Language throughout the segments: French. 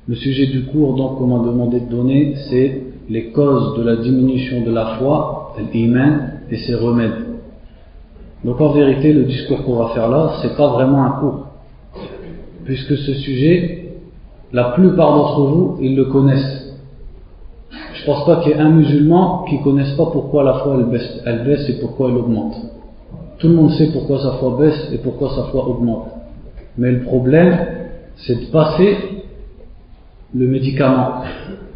Le sujet du cours, donc, qu'on m'a demandé de donner, c'est les causes de la diminution de la foi, l'iman, et ses remèdes. Donc en vérité, le discours qu'on va faire là, c'est pas vraiment un cours, puisque ce sujet, la plupart d'entre vous, ils le connaissent. Je pense pas qu'il y ait un musulman qui connaisse pas pourquoi la foi elle baisse et pourquoi elle augmente. Tout le monde sait pourquoi sa foi baisse et pourquoi sa foi augmente. Mais le problème, c'est de passer le médicament,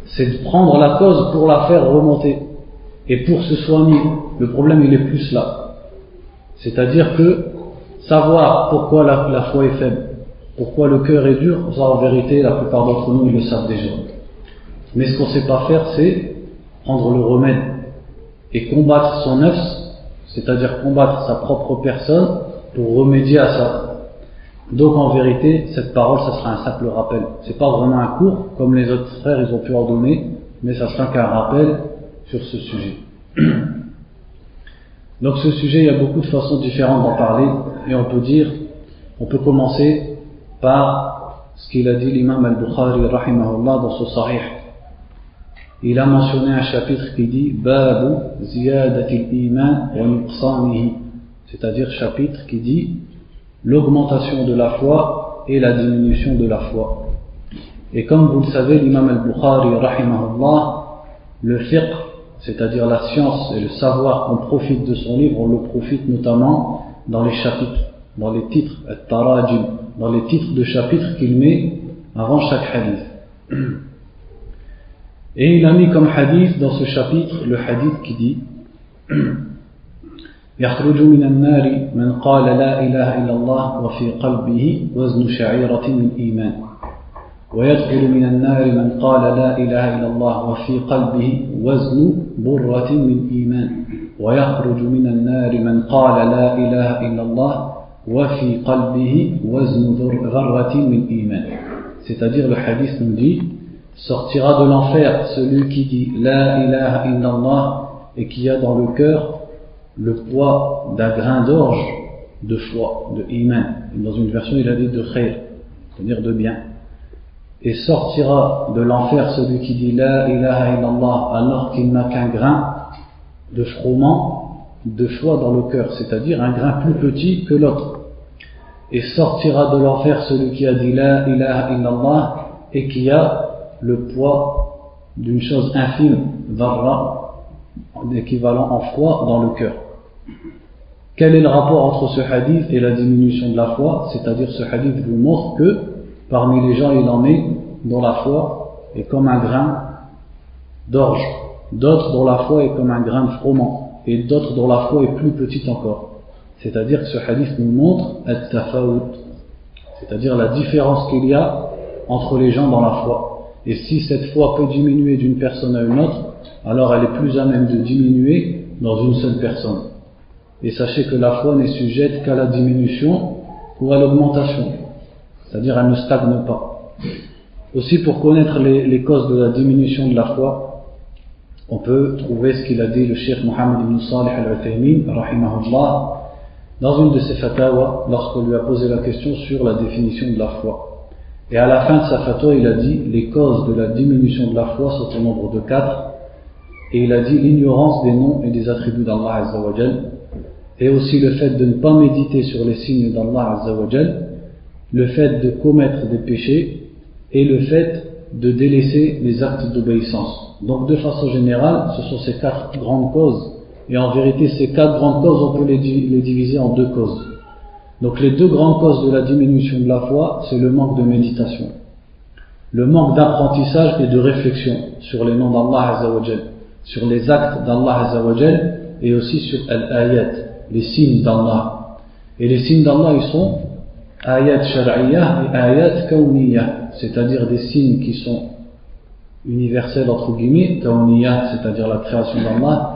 c'est de prendre la cause pour la faire remonter et pour se soigner. Le problème, il est plus là. C'est-à-dire que savoir pourquoi la foi est faible, pourquoi le cœur est dur, ça en vérité la plupart d'entre nous ils le savent déjà. Mais ce qu'on ne sait pas faire, c'est prendre le remède et combattre son nafs, c'est-à-dire combattre sa propre personne pour remédier à ça. Donc en vérité, cette parole, ça sera un simple rappel. C'est pas vraiment un cours, comme les autres frères ils ont pu en donner, mais ça sera qu'un rappel sur ce sujet. Donc ce sujet, il y a beaucoup de façons différentes d'en parler, et on peut commencer par ce qu'il a dit l'imam al-Bukhari rahimahullah dans son sahih. Il a mentionné un chapitre qui dit Babu ziyadati al-iman wa nuqsanihi, c'est-à-dire chapitre qui dit l'augmentation de la foi et la diminution de la foi. Et comme vous le savez, l'imam al-Bukhari rahimahullah, le fiqh, c'est-à-dire la science et le savoir qu'on profite de son livre, on le profite notamment dans les chapitres, dans les titres, at-tarajim, dans les titres de chapitres qu'il met avant chaque hadith. Et il a mis comme hadith dans ce chapitre le hadith qui dit يخرج من النار من قال لا إله إلا الله وفي قلبه وزن شعيرة من إيمان ويدخل من النار من قال لا إله إلا الله وفي قلبه وزن برة من إيمان ويخرج من النار من قال لا إله إلا الله وفي قلبه وزن ذرة من إيمان. C'est-à-dire le hadith nous dit sortira de l'enfer celui qui dit la ilaha illallah et qui a dans le cœur le poids d'un grain d'orge de foi, de iman. Dans une version il a dit de khayr, c'est-à-dire de bien. Et sortira de l'enfer celui qui dit la ilaha illallah alors qu'il n'a qu'un grain de froment de foi dans le cœur, c'est-à-dire un grain plus petit que l'autre. Et sortira de l'enfer celui qui a dit la ilaha illallah et qui a le poids d'une chose infime, dharra, d'équivalent en foi dans le cœur. Quel est le rapport entre ce hadith et la diminution de la foi? C'est-à-dire ce hadith vous montre que parmi les gens il en est dont la foi est comme un grain d'orge, d'autres dont la foi est comme un grain de froment, et d'autres dont la foi est plus petite encore. C'est-à-dire que ce hadith nous montre at-tafawut, c'est-à-dire la différence qu'il y a entre les gens dans la foi. Et si cette foi peut diminuer d'une personne à une autre, alors elle est plus à même de diminuer dans une seule personne. Et sachez que la foi n'est sujette qu'à la diminution ou à l'augmentation, c'est-à-dire elle ne stagne pas. Aussi, pour connaître les causes de la diminution de la foi, on peut trouver ce qu'il a dit le cheikh Mohammed ibn Salih al-Uthaymin rahimahullah dans une de ses fatawa lorsqu'on lui a posé la question sur la définition de la foi. Et à la fin de sa fatwa, il a dit les causes de la diminution de la foi sont au nombre de 4, et il a dit l'ignorance des noms et des attributs d'Allah Azza wa Jal, et aussi le fait de ne pas méditer sur les signes d'Allah Azza wa Jal, le fait de commettre des péchés et le fait de délaisser les actes d'obéissance. Donc de façon générale, ce sont ces 4 grandes causes, et en vérité ces 4 grandes causes on peut les diviser en 2 causes. Donc les 2 grandes causes de la diminution de la foi, c'est le manque de méditation, le manque d'apprentissage et de réflexion sur les noms d'Allah Azza wa Jal, sur les actes d'Allah Azza wa Jal, et aussi sur al-ayat, les signes d'Allah. Et les signes d'Allah, ils sont ayat shar'iyah et ayat kawniyah, c'est-à-dire des signes qui sont universels entre guillemets, kawniyah, c'est-à-dire la création d'Allah,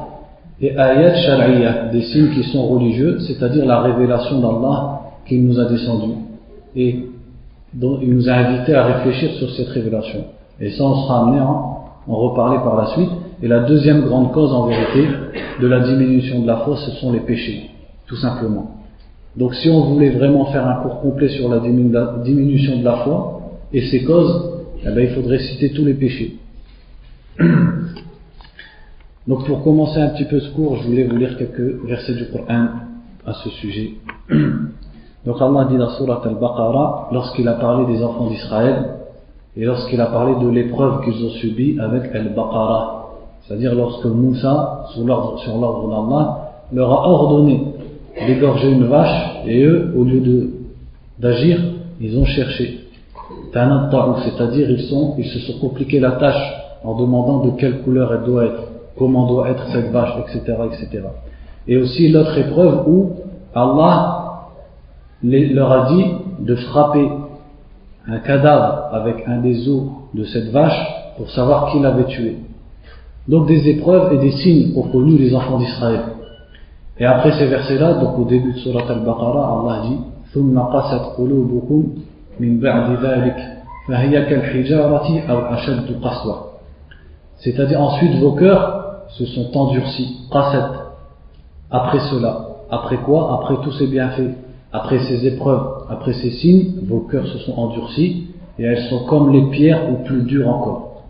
et ayat shar'iyah, des signes qui sont religieux, c'est-à-dire la révélation d'Allah qu'il nous a descendu et dont il nous a invités à réfléchir sur cette révélation. Et ça, on sera amené à en reparler par la suite. Et la deuxième grande cause en vérité de la diminution de la foi, ce sont les péchés, tout simplement. Donc si on voulait vraiment faire un cours complet sur la diminution de la foi et ses causes, eh bien, il faudrait citer tous les péchés. Donc pour commencer un petit peu ce cours, je voulais vous lire quelques versets du Coran à ce sujet. Donc Allah dit dans Surat Al-Baqarah, lorsqu'il a parlé des enfants d'Israël, et lorsqu'il a parlé de l'épreuve qu'ils ont subie avec Al-Baqarah, c'est-à-dire lorsque Moussa, sur l'ordre d'Allah, leur a ordonné d'égorger une vache, et eux, au lieu d'agir, ils ont cherché. C'est-à-dire ils se sont compliqués la tâche en demandant de quelle couleur elle doit être, comment doit être cette vache, etc., etc. Et aussi l'autre épreuve où Allah leur a dit de frapper un cadavre avec un des os de cette vache pour savoir qui l'avait tué. Donc des épreuves et des signes qu'ont connus les enfants d'Israël. Et après ces versets-là, donc au début de Surat Al-Baqarah, Allah dit ثُمَّ قَسَتْ قُلُوبُكُمْ مِنْ بَعْدِ ذَلِكَ فَهِيَ كَالْحِجَارَةِ أَوْ أَشَدُّ قَسْوَةً. C'est-à-dire ensuite vos cœurs se sont endurcis, qasat, après cela. Après quoi? Après tous ces bienfaits, après ces épreuves, après ces signes, vos cœurs se sont endurcis et elles sont comme les pierres ou plus dures encore.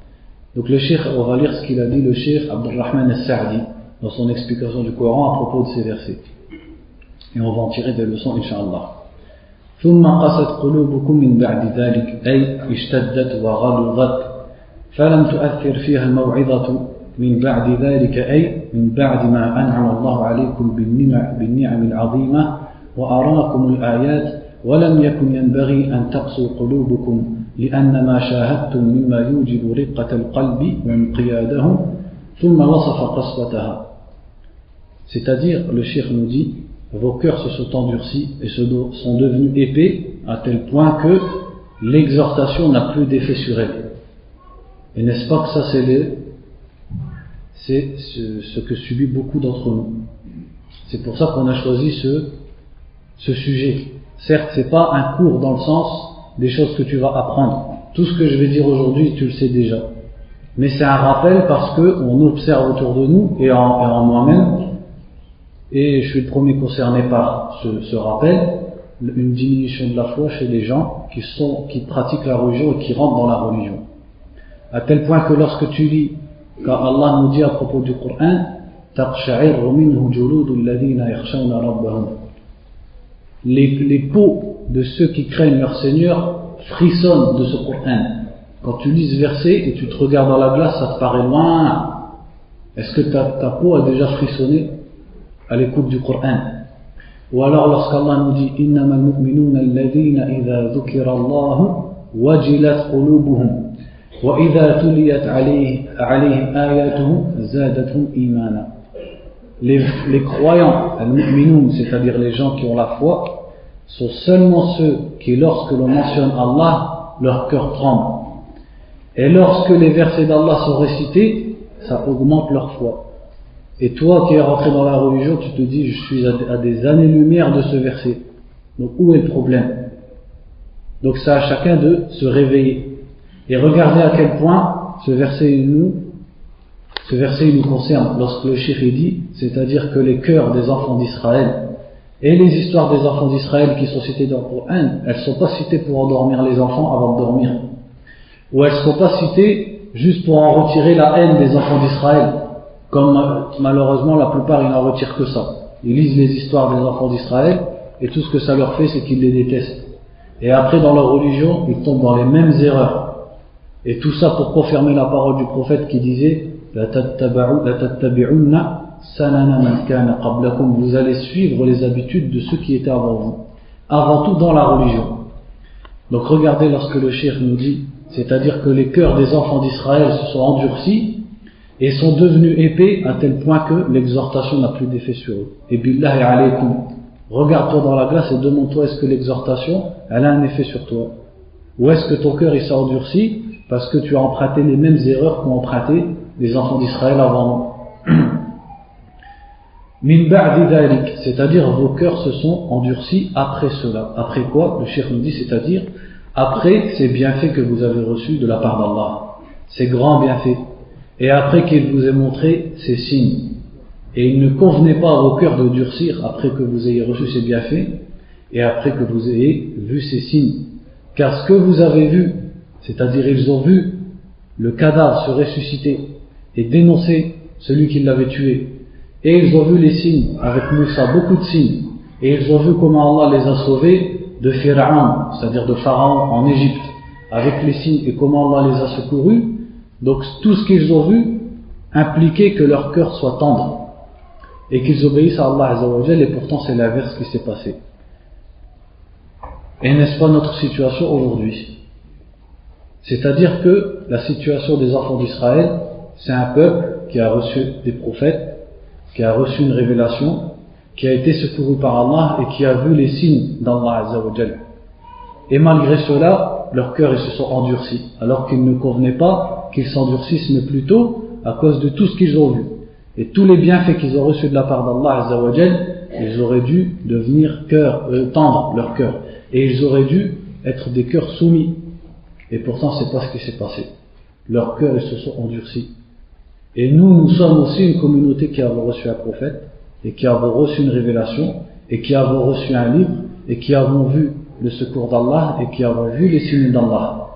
Donc le cheikh, on va lire ce qu'il a dit le cheikh Abdurrahman al-Sa'di dans son explication du Coran à propos de ces versets. Et on va en tirer des leçons, Inch'Allah. ثم قست قلوبكم من بعد ذلك أي اشتدت وغلظت فلم تؤثر فيها الموعظة من بعد ذلك أي من بعد ما أنعم الله عليكم بالنعم العظيمة وأراكم الآيات ولم يكن ينبغي أن تقسو قلوبكم لأن ما شاهدتم مما يوجب رقة القلب وانقياده ثم وصف قسوتها. C'est-à-dire, le cheikh nous dit, vos cœurs se sont endurcis et sont devenus épais à tel point que l'exhortation n'a plus d'effet sur elles. Et n'est-ce pas que ça c'est ce que subit beaucoup d'entre nous. C'est pour ça qu'on a choisi ce sujet. Certes, c'est pas un cours dans le sens des choses que tu vas apprendre. Tout ce que je vais dire aujourd'hui, tu le sais déjà. Mais c'est un rappel parce que on observe autour de nous et en moi-même, et je suis le premier concerné par ce rappel, une diminution de la foi chez les gens qui pratiquent la religion et qui rentrent dans la religion. À tel point que lorsque tu lis, quand Allah nous dit à propos du Coran, les peaux de ceux qui craignent leur Seigneur frissonnent de ce Coran. Quand tu lis ce verset et tu te regardes dans la glace, ça te paraît loin. Est-ce que ta peau a déjà frissonné à l'écoute du Coran? Ou alors lorsqu'Allah nous dit إِنَّمَا الْمُؤْمِنُونَ الَّذِينَ إِذَا ذُكِرَ اللَّهُ وَجِلَتْ قُلُوبُهُمْ وَإِذَا تُلِيَتْ عَلَيْهِمْ آيَاتُهُ زَادَتْهُمْ إِيمَانًا. Les croyants, al-mu'minoun, c'est-à-dire les gens qui ont la foi, sont seulement ceux qui, lorsque l'on mentionne Allah, leur cœur tremble. Et lorsque les versets d'Allah sont récités, ça augmente leur foi. Et toi qui es rentré dans la religion, tu te dis, je suis à des années-lumière de ce verset. Donc où est le problème? Donc c'est à chacun de se réveiller. Et regardez à quel point ce verset nous concerne. Lorsque le cheikh dit, c'est-à-dire que les cœurs des enfants d'Israël et les histoires des enfants d'Israël qui sont citées dans le Coran, elles ne sont pas citées pour endormir les enfants avant de dormir. Ou elles ne sont pas citées juste pour en retirer la haine des enfants d'Israël. Comme malheureusement la plupart ils n'en retirent que ça. Ils lisent les histoires des enfants d'Israël et tout ce que ça leur fait c'est qu'ils les détestent. Et après dans leur religion ils tombent dans les mêmes erreurs. Et tout ça pour confirmer la parole du prophète qui disait vous allez suivre les habitudes de ceux qui étaient avant vous. Avant tout dans la religion. Donc regardez lorsque le cheikh nous dit, c'est-à-dire que les cœurs des enfants d'Israël se sont endurcis et sont devenus épais à tel point que l'exhortation n'a plus d'effet sur eux. Et billahi alaykum, regarde-toi dans la glace et demande-toi est-ce que l'exhortation elle a un effet sur toi, ou est-ce que ton cœur il s'est endurci parce que tu as emprunté les mêmes erreurs qu'ont emprunté les enfants d'Israël avant nous. Min ba'di dhalik, c'est-à-dire vos cœurs se sont endurcis après cela. Après quoi? Le cheikh nous dit, c'est-à-dire après ces bienfaits que vous avez reçus de la part d'Allah, ces grands bienfaits. Et après qu'il vous ait montré ces signes. Et il ne convenait pas à vos cœurs de durcir après que vous ayez reçu ces bienfaits et après que vous ayez vu ces signes. Car ce que vous avez vu c'est-à-dire ils ont vu le cadavre se ressusciter et dénoncer celui qui l'avait tué, et ils ont vu les signes avec Moussa, beaucoup de signes, et ils ont vu comment Allah les a sauvés de Pharaon, c'est-à-dire de Pharaon en Égypte, avec les signes et comment Allah les a secourus. Donc tout ce qu'ils ont vu impliquait que leur cœur soit tendre et qu'ils obéissent à Allah Azza wa Jal, et pourtant c'est l'inverse qui s'est passé. Et n'est-ce pas notre situation aujourd'hui? C'est-à-dire que la situation des enfants d'Israël, c'est un peuple qui a reçu des prophètes, qui a reçu une révélation, qui a été secouru par Allah et qui a vu les signes d'Allah Azza wa Jal. Et malgré cela, leurs cœurs ils se sont endurcis, alors qu'il ne convenait pas qu'ils s'endurcissent, mais plutôt à cause de tout ce qu'ils ont vu. Et tous les bienfaits qu'ils ont reçus de la part d'Allah Azza wa Jal, ils auraient dû devenir tendre leur cœur. Et ils auraient dû être des cœurs soumis. Et pourtant, c'est pas ce qui s'est passé. Leurs cœurs ils se sont endurcis. Et nous sommes aussi une communauté qui avons reçu un prophète, et qui avons reçu une révélation, et qui avons reçu un livre, et qui avons vu le secours d'Allah, et qui avons vu les signes d'Allah.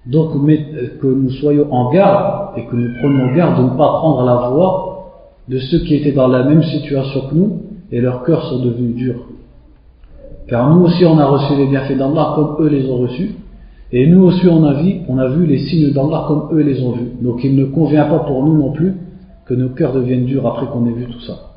Donc, que nous soyons en garde, et que nous prenions garde de ne pas prendre la voie de ceux qui étaient dans la même situation que nous, et leurs cœurs sont devenus durs. Car nous aussi on a reçu les bienfaits d'Allah comme eux les ont reçus, et nous aussi on a vu les signes d'Allah comme eux les ont vus. Donc il ne convient pas pour nous non plus que nos cœurs deviennent durs après qu'on ait vu tout ça.